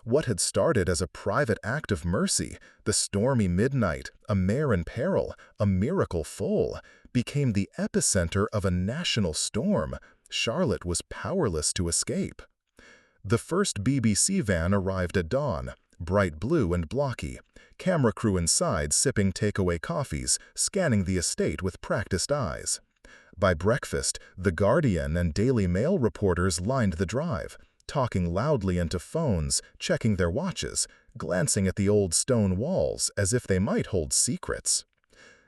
What had started as a private act of mercy, the stormy midnight, a mare in peril, a miracle foal, became the epicenter of a national storm Charlotte was powerless to escape. The first BBC van arrived at dawn, bright blue and blocky, camera crew inside sipping takeaway coffees, scanning the estate with practiced eyes. By breakfast, The Guardian and Daily Mail reporters lined the drive, talking loudly into phones, checking their watches, glancing at the old stone walls as if they might hold secrets.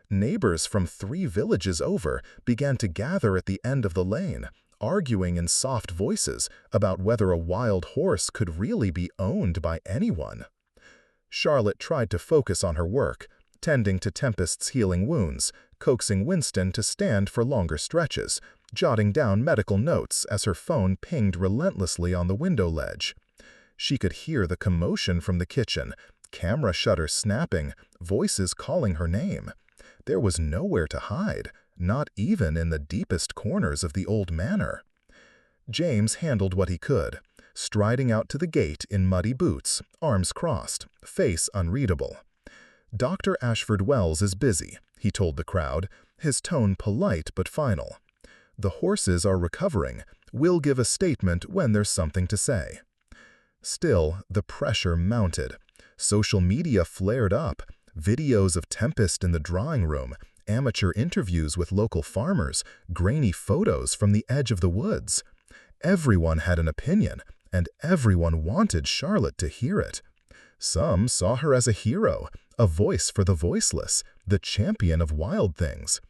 Neighbors from 3 villages over began to gather at the end of the lane, arguing in soft voices about whether a wild horse could really be owned by anyone. Charlotte tried to focus on her work, tending to Tempest's healing wounds, coaxing Winston to stand for longer stretches, jotting down medical notes as her phone pinged relentlessly on the window ledge. She could hear the commotion from the kitchen, camera shutters snapping, voices calling her name. There was nowhere to hide, not even in the deepest corners of the old manor. James handled what he could, striding out to the gate in muddy boots, arms crossed, face unreadable. "Dr. Ashford-Wells is busy," he told the crowd, his tone polite but final. "The horses are recovering. We'll give a statement when there's something to say." Still, the pressure mounted. Social media flared up, videos of Tempest in the drawing room, amateur interviews with local farmers, grainy photos from the edge of the woods. Everyone had an opinion, and everyone wanted Charlotte to hear it. Some saw her as a hero, a voice for the voiceless, the champion of wild things.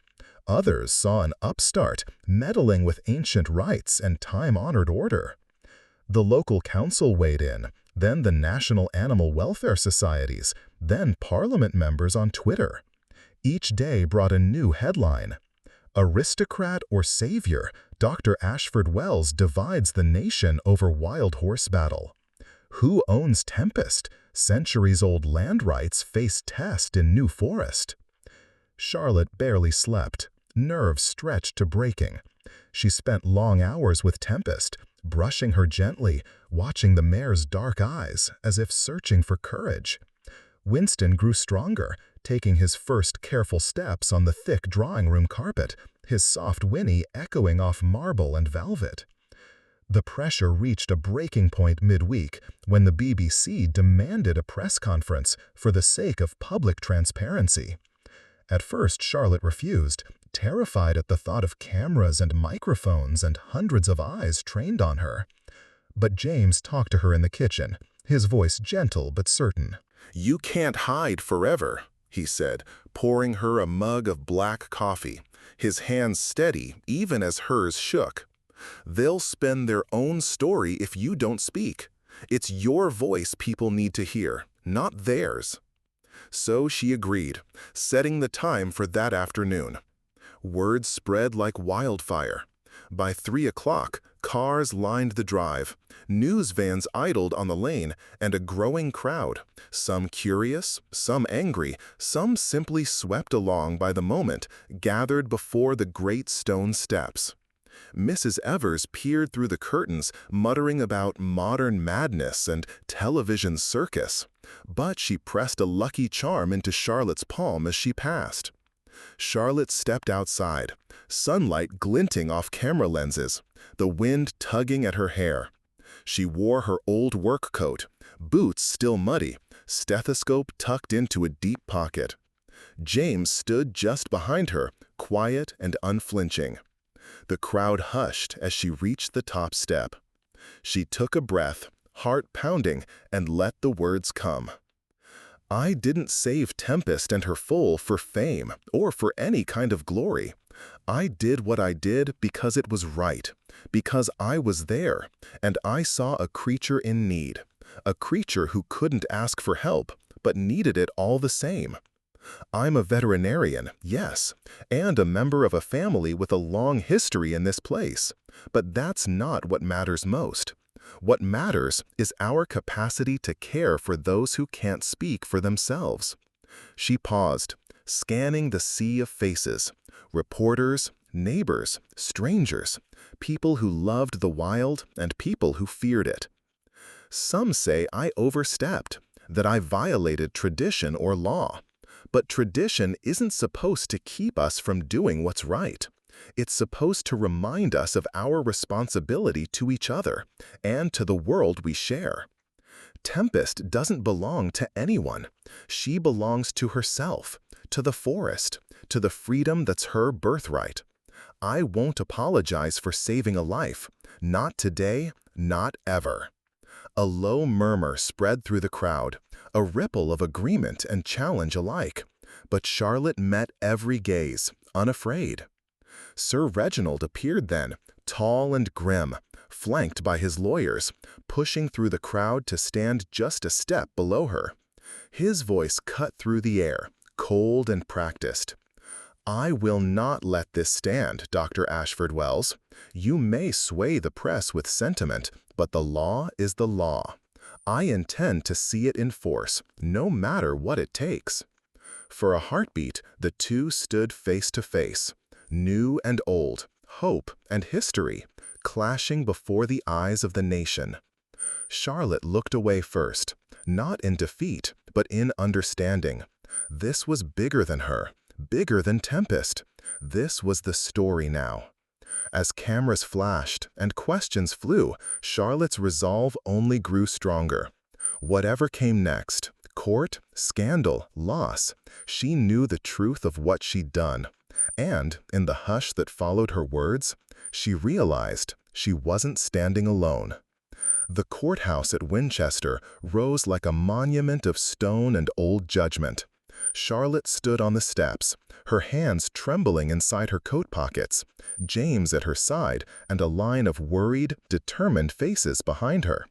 Others saw an upstart, meddling with ancient rights and time-honored order. The local council weighed in, then the national animal welfare societies, then parliament members on Twitter. Each day brought a new headline. "Aristocrat or savior, Dr. Ashford-Wells divides the nation over wild horse battle." "Who owns Tempest? Centuries-old land rights face test in New Forest." Charlotte barely slept, nerves stretched to breaking. She spent long hours with Tempest, brushing her gently, watching the mare's dark eyes as if searching for courage. Winston grew stronger, taking his first careful steps on the thick drawing room carpet, his soft whinny echoing off marble and velvet. The pressure reached a breaking point midweek when the BBC demanded a press conference for the sake of public transparency. At first, Charlotte refused, terrified at the thought of cameras and microphones and hundreds of eyes trained on her. But James talked to her in the kitchen, his voice gentle but certain. "You can't hide forever," he said, pouring her a mug of black coffee, his hands steady even as hers shook. "They'll spin their own story if you don't speak. It's your voice people need to hear, not theirs." So she agreed, setting the time for that afternoon. Word spread like wildfire. By 3 o'clock, cars lined the drive, news vans idled on the lane, and a growing crowd, some curious, some angry, some simply swept along by the moment, gathered before the great stone steps. Mrs. Evers peered through the curtains, muttering about modern madness and television circus, but she pressed a lucky charm into Charlotte's palm as she passed. Charlotte stepped outside, sunlight glinting off camera lenses, the wind tugging at her hair. She wore her old work coat, boots still muddy, stethoscope tucked into a deep pocket. James stood just behind her, quiet and unflinching. The crowd hushed as she reached the top step. She took a breath, heart pounding, and let the words come. "I didn't save Tempest and her foal for fame or for any kind of glory. I did what I did because it was right, because I was there, and I saw a creature in need, a creature who couldn't ask for help, but needed it all the same. I'm a veterinarian, yes, and a member of a family with a long history in this place, but that's not what matters most. What matters is our capacity to care for those who can't speak for themselves." She paused, scanning the sea of faces, reporters, neighbors, strangers, people who loved the wild and people who feared it. "Some say I overstepped, that I violated tradition or law. But tradition isn't supposed to keep us from doing what's right. It's supposed to remind us of our responsibility to each other and to the world we share. Tempest doesn't belong to anyone. She belongs to herself, to the forest, to the freedom that's her birthright. I won't apologize for saving a life, not today, not ever." A low murmur spread through the crowd, a ripple of agreement and challenge alike. But Charlotte met every gaze, unafraid. Sir Reginald appeared then, tall and grim, flanked by his lawyers, pushing through the crowd to stand just a step below her. His voice cut through the air, cold and practiced. "I will not let this stand, Dr. Ashford-Wells. You may sway the press with sentiment, but the law is the law. I intend to see it in force, no matter what it takes." For a heartbeat, the two stood face to face, new and old, hope and history, clashing before the eyes of the nation. Charlotte looked away first, not in defeat, but in understanding. This was bigger than her, bigger than Tempest. This was the story now. As cameras flashed and questions flew, Charlotte's resolve only grew stronger. Whatever came next, court, scandal, loss, she knew the truth of what she'd done. And, in the hush that followed her words, she realized she wasn't standing alone. The courthouse at Winchester rose like a monument of stone and old judgment. Charlotte stood on the steps, her hands trembling inside her coat pockets, James at her side, and a line of worried, determined faces behind her.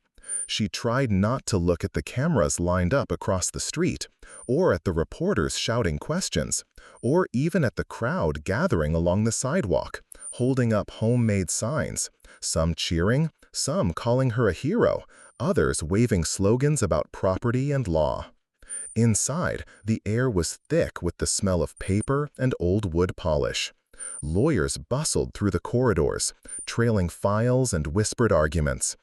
She tried not to look at the cameras lined up across the street, or at the reporters shouting questions, or even at the crowd gathering along the sidewalk, holding up homemade signs, some cheering, some calling her a hero, others waving slogans about property and law. Inside, the air was thick with the smell of paper and old wood polish. Lawyers bustled through the corridors, trailing files and whispered arguments.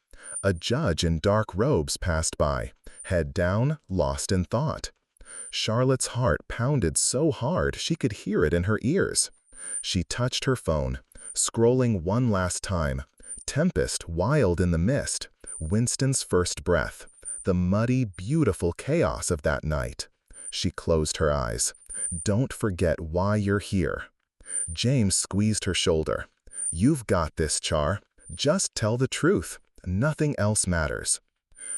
A judge in dark robes passed by, head down, lost in thought. Charlotte's heart pounded so hard she could hear it in her ears. She touched her phone, scrolling one last time. Tempest wild in the mist, Winston's first breath, the muddy, beautiful chaos of that night. She closed her eyes. Don't forget why you're here. James squeezed her shoulder. You've got this, Char. Just tell the truth. Nothing else matters.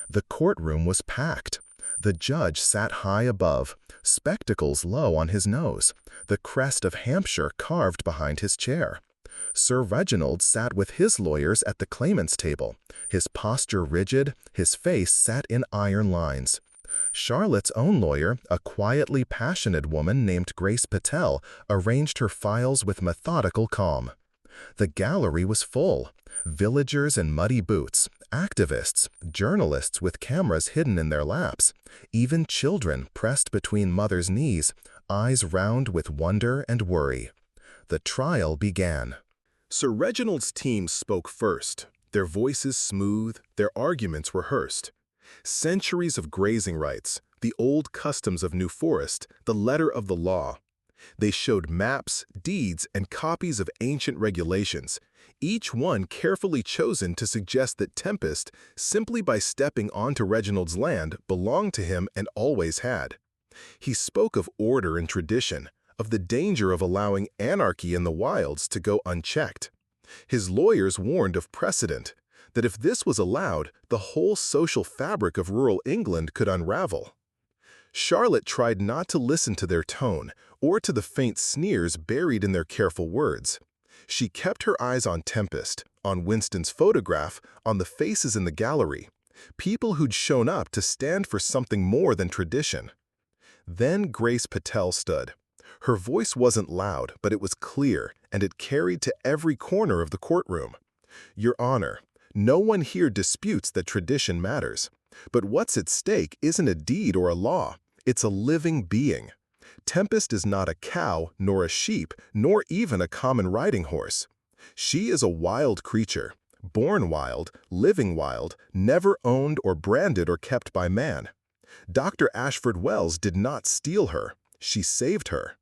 The courtroom was packed. The judge sat high above, spectacles low on his nose, the crest of Hampshire carved behind his chair. Sir Reginald sat with his lawyers at the claimant's table, his posture rigid, his face set in iron lines. Charlotte's own lawyer, a quietly passionate woman named Grace Patel, arranged her files with methodical calm. The gallery was full. Villagers in muddy boots, activists, journalists with cameras hidden in their laps, even children pressed between mothers' knees, eyes round with wonder and worry. The trial began. Sir Reginald's team spoke first, their voices smooth, their arguments rehearsed. Centuries of grazing rights, the old customs of New Forest, the letter of the law. They showed maps, deeds, and copies of ancient regulations, each one carefully chosen to suggest that Tempest, simply by stepping onto Reginald's land, belonged to him and always had. He spoke of order and tradition, of the danger of allowing anarchy in the wilds to go unchecked. His lawyers warned of precedent, that if this was allowed, the whole social fabric of rural England could unravel. Charlotte tried not to listen to their tone or to the faint sneers buried in their careful words. She kept her eyes on Tempest, on Winston's photograph, on the faces in the gallery, people who'd shown up to stand for something more than tradition. Then Grace Patel stood. Her voice wasn't loud, but it was clear, and it carried to every corner of the courtroom. "Your Honor, no one here disputes that tradition matters. But what's at stake isn't a deed or a law. It's a living being. Tempest is not a cow, nor a sheep, nor even a common riding horse. She is a wild creature, born wild, living wild, never owned or branded or kept by man. Dr. Ashford-Wells did not steal her. She saved her."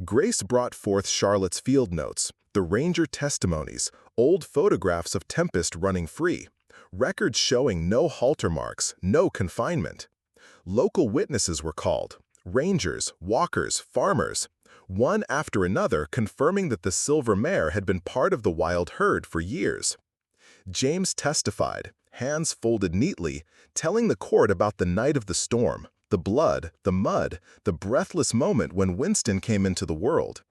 Grace brought forth Charlotte's field notes, the ranger testimonies, old photographs of Tempest running free, records showing no halter marks, no confinement. Local witnesses were called, rangers, walkers, farmers, one after another confirming that the silver mare had been part of the wild herd for years. James testified, hands folded neatly, telling the court about the night of the storm, the blood, the mud, the breathless moment when Winston came into the world.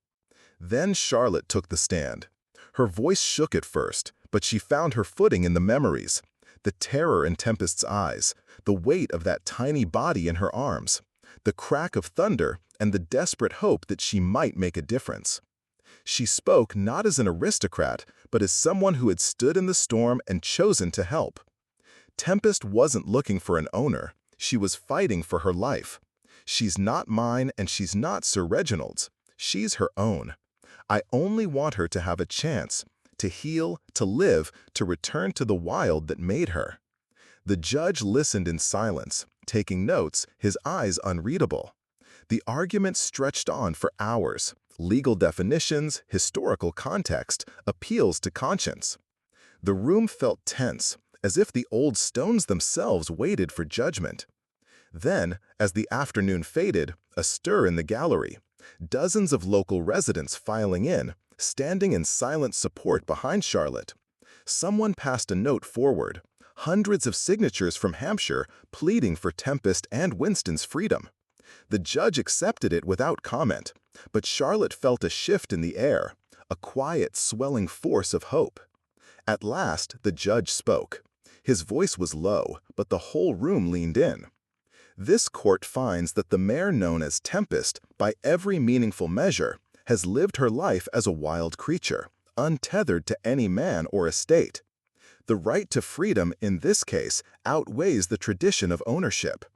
Then Charlotte took the stand. Her voice shook at first, but she found her footing in the memories, the terror in Tempest's eyes, the weight of that tiny body in her arms, the crack of thunder, and the desperate hope that she might make a difference. She spoke not as an aristocrat, but as someone who had stood in the storm and chosen to help. Tempest wasn't looking for an owner. She was fighting for her life. She's not mine and she's not Sir Reginald's. She's her own. I only want her to have a chance, to heal, to live, to return to the wild that made her. The judge listened in silence, taking notes, his eyes unreadable. The argument stretched on for hours, legal definitions, historical context, appeals to conscience. The room felt tense, as if the old stones themselves waited for judgment. Then, as the afternoon faded, a stir in the gallery, dozens of local residents filing in, standing in silent support behind Charlotte. Someone passed a note forward, hundreds of signatures from Hampshire pleading for Tempest and Winston's freedom. The judge accepted it without comment, but Charlotte felt a shift in the air, a quiet, swelling force of hope. At last, the judge spoke. His voice was low, but the whole room leaned in. This court finds that the mare known as Tempest, by every meaningful measure, has lived her life as a wild creature, untethered to any man or estate. The right to freedom in this case outweighs the tradition of ownership.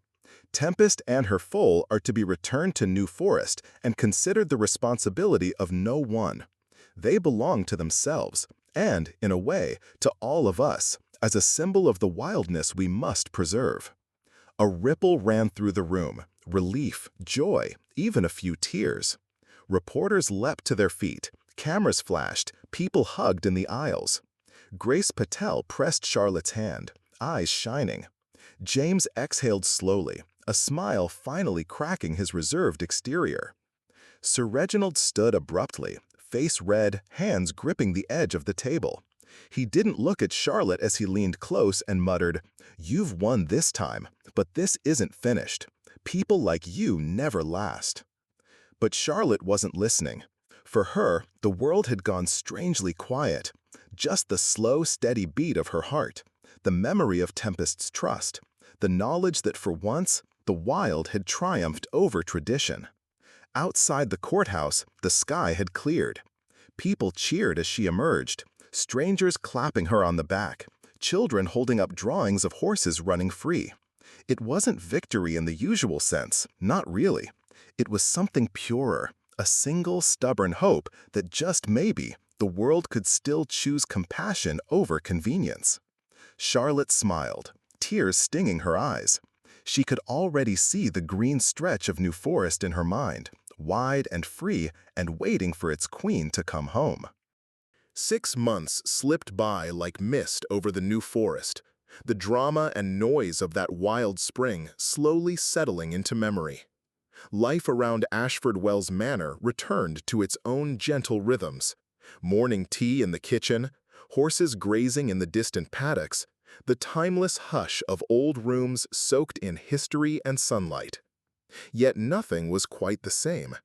Tempest and her foal are to be returned to New Forest and considered the responsibility of no one. They belong to themselves, and, in a way, to all of us, as a symbol of the wildness we must preserve. A ripple ran through the room, relief, joy, even a few tears. Reporters leapt to their feet, cameras flashed, people hugged in the aisles. Grace Patel pressed Charlotte's hand, eyes shining. James exhaled slowly, a smile finally cracking his reserved exterior. Sir Reginald stood abruptly, face red, hands gripping the edge of the table. He didn't look at Charlotte as he leaned close and muttered, "You've won this time, but this isn't finished. People like you never last." But Charlotte wasn't listening. For her, the world had gone strangely quiet. Just the slow, steady beat of her heart, the memory of Tempest's trust, the knowledge that for once, the wild had triumphed over tradition. Outside the courthouse, the sky had cleared. People cheered as she emerged, strangers clapping her on the back, children holding up drawings of horses running free. It wasn't victory in the usual sense, not really. It was something purer, a single stubborn hope that just maybe the world could still choose compassion over convenience. Charlotte smiled, tears stinging her eyes. She could already see the green stretch of New Forest in her mind, wide and free and waiting for its queen to come home. 6 months slipped by like mist over the New Forest, the drama and noise of that wild spring slowly settling into memory. Life around Ashford-Wells manor returned to its own gentle rhythms. Morning tea in the kitchen, horses grazing in the distant paddocks, the timeless hush of old rooms soaked in history and sunlight. Yet nothing was quite the same.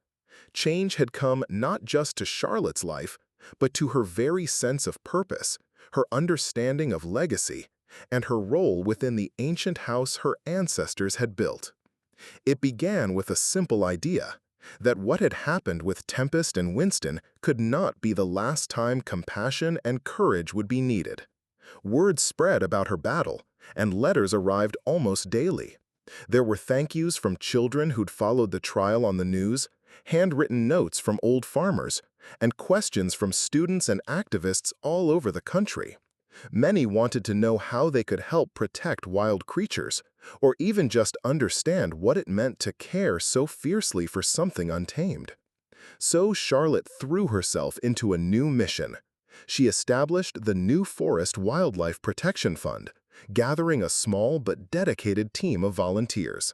Change had come not just to Charlotte's life, but to her very sense of purpose, her understanding of legacy, and her role within the ancient house her ancestors had built. It began with a simple idea, that what had happened with Tempest and Winston could not be the last time compassion and courage would be needed. Word spread about her battle, and letters arrived almost daily. There were thank yous from children who'd followed the trial on the news, handwritten notes from old farmers, and questions from students and activists all over the country. Many wanted to know how they could help protect wild creatures, or even just understand what it meant to care so fiercely for something untamed. So Charlotte threw herself into a new mission. She established the New Forest Wildlife Protection Fund, gathering a small but dedicated team of volunteers.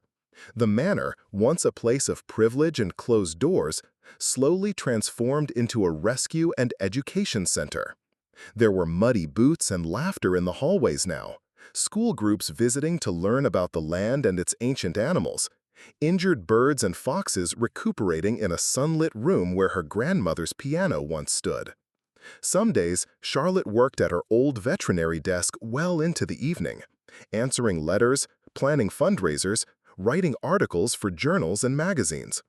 The manor, once a place of privilege and closed doors, slowly transformed into a rescue and education center. There were muddy boots and laughter in the hallways now, school groups visiting to learn about the land and its ancient animals, injured birds and foxes recuperating in a sunlit room where her grandmother's piano once stood. Some days, Charlotte worked at her old veterinary desk well into the evening, answering letters, planning fundraisers, writing articles for journals and magazines.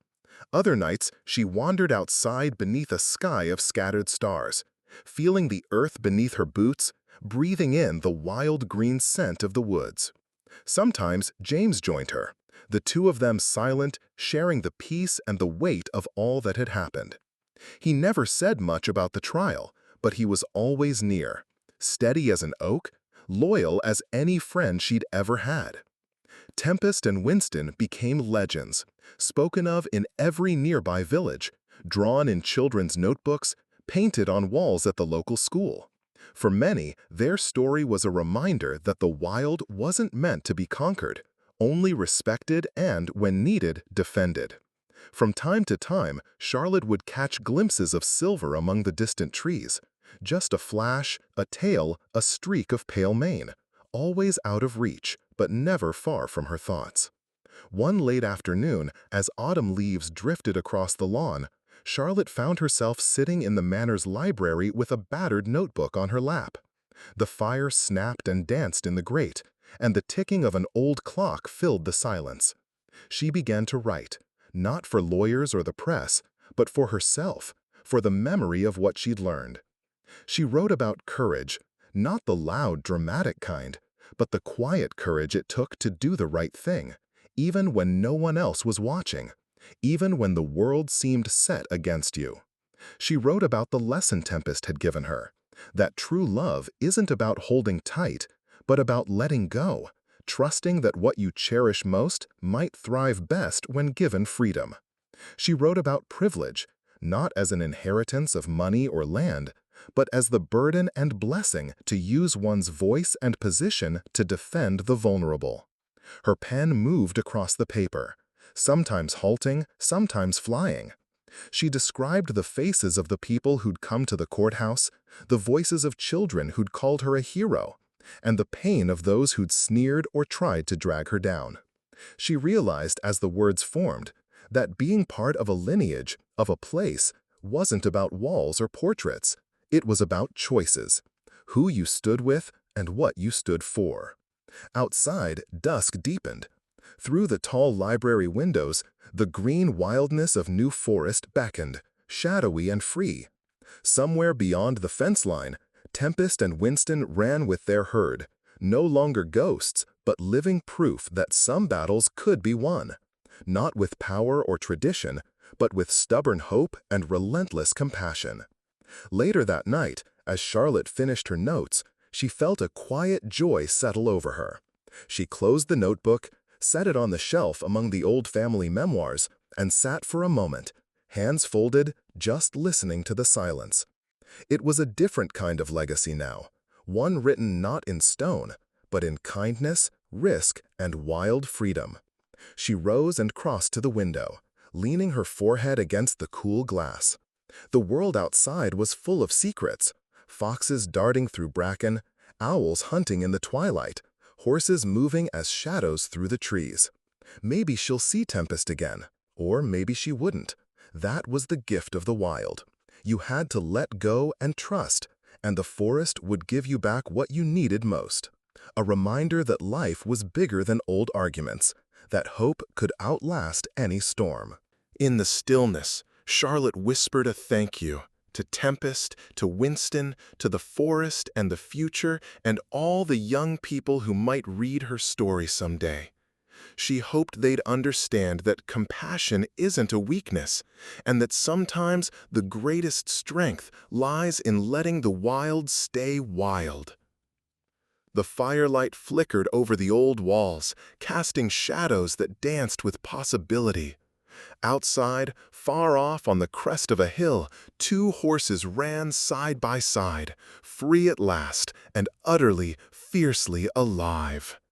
Other nights, she wandered outside beneath a sky of scattered stars, feeling the earth beneath her boots, breathing in the wild green scent of the woods. Sometimes James joined her, the two of them silent, sharing the peace and the weight of all that had happened. He never said much about the trial, but he was always near, steady as an oak, loyal as any friend she'd ever had. Tempest and Winston became legends, spoken of in every nearby village, drawn in children's notebooks, painted on walls at the local school. For many, their story was a reminder that the wild wasn't meant to be conquered, only respected and, when needed, defended. From time to time, Charlotte would catch glimpses of silver among the distant trees, just a flash, a tail, a streak of pale mane, always out of reach, but never far from her thoughts. One late afternoon, as autumn leaves drifted across the lawn, Charlotte found herself sitting in the manor's library with a battered notebook on her lap. The fire snapped and danced in the grate, and the ticking of an old clock filled the silence. She began to write, not for lawyers or the press, but for herself, for the memory of what she'd learned. She wrote about courage, not the loud, dramatic kind, but the quiet courage it took to do the right thing, even when no one else was watching, even when the world seemed set against you. She wrote about the lesson Tempest had given her, that true love isn't about holding tight, but about letting go, trusting that what you cherish most might thrive best when given freedom. She wrote about privilege, not as an inheritance of money or land, but as the burden and blessing to use one's voice and position to defend the vulnerable. Her pen moved across the paper, sometimes halting, sometimes flying. She described the faces of the people who'd come to the courthouse, the voices of children who'd called her a hero, and the pain of those who'd sneered or tried to drag her down. She realized as the words formed that being part of a lineage, of a place, wasn't about walls or portraits. It was about choices, who you stood with and what you stood for. Outside, dusk deepened. Through the tall library windows, the green wildness of New Forest beckoned, shadowy and free. Somewhere beyond the fence line, Tempest and Winston ran with their herd, no longer ghosts, but living proof that some battles could be won, not with power or tradition, but with stubborn hope and relentless compassion. Later that night, as Charlotte finished her notes, she felt a quiet joy settle over her. She closed the notebook, set it on the shelf among the old family memoirs, and sat for a moment, hands folded, just listening to the silence. It was a different kind of legacy now, one written not in stone, but in kindness, risk, and wild freedom. She rose and crossed to the window, leaning her forehead against the cool glass. The world outside was full of secrets, foxes darting through bracken, owls hunting in the twilight, horses moving as shadows through the trees. Maybe she'll see Tempest again, or maybe she wouldn't. That was the gift of the wild. You had to let go and trust, and the forest would give you back what you needed most. A reminder that life was bigger than old arguments, that hope could outlast any storm. In the stillness, Charlotte whispered a thank you to Tempest, to Winston, to the forest and the future, and all the young people who might read her story someday. She hoped they'd understand that compassion isn't a weakness, and that sometimes the greatest strength lies in letting the wild stay wild. The firelight flickered over the old walls, casting shadows that danced with possibility. Outside, far off on the crest of a hill, two horses ran side by side, free at last and utterly, fiercely alive.